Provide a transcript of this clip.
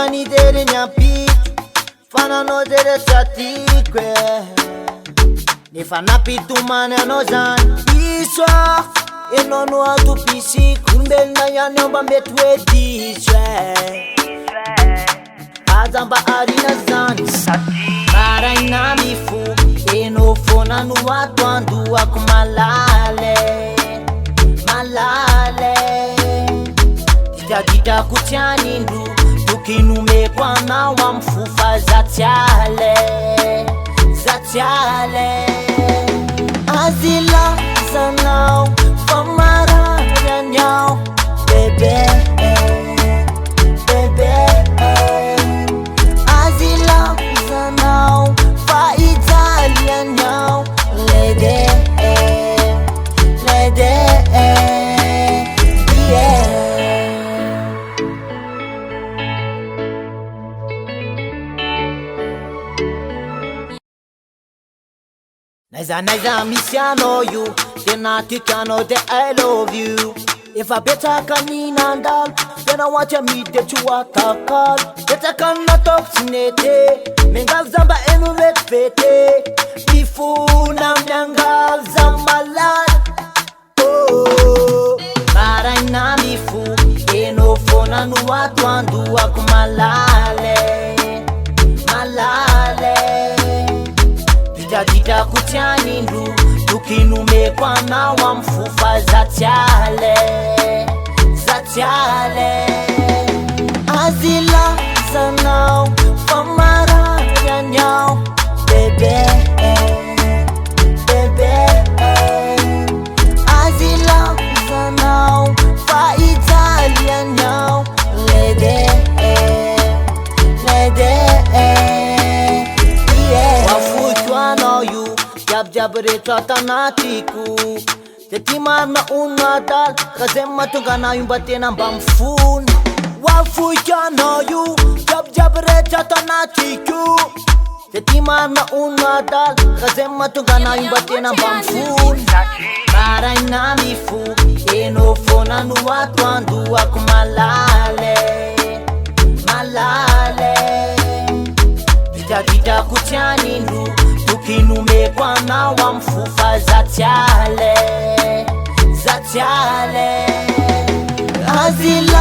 Mani dere nyampitro fananao zay rehetra tiako nefa nampitomany anao zany iso enao no atopisiko olombelona ihany ao mba mety hoe diso aza mba arina zany maraina mifo enao foana no atoandohako malale ditaditrako tianindro tokinomeko anao amy fofa zatsiale azilazanao fa marary anyao bebe azilazanao fa ijaly anyao lede Naiza misy anao io tena tiako anao de I love you efa betsaka ninandalo tena hoaty amidetro akakalo betsaka nataoko tsy nete miangalo za mba eno vetivety mifona miangalo za malala maraina mifo enao foana no atoandohako malale ditaditrako tianindro tokinomeko anao amy fofa zatsiale azilazanao fa marary anyao bebe azilazanao fa ijaly anyao lede jiaby rehetra atanatiko de ty marina ono adala ka zay mahatonga anao io mba tena mba mifony hoafoiko anao io jiaby rehetra atanatiko de ty marina ono adala ka zay mahatonga anao io mba tena mba mifony maraina mifo enao foana no atoandohako malale ditaditrako tianindro tokinomeko anao amy fofa zatsiale azila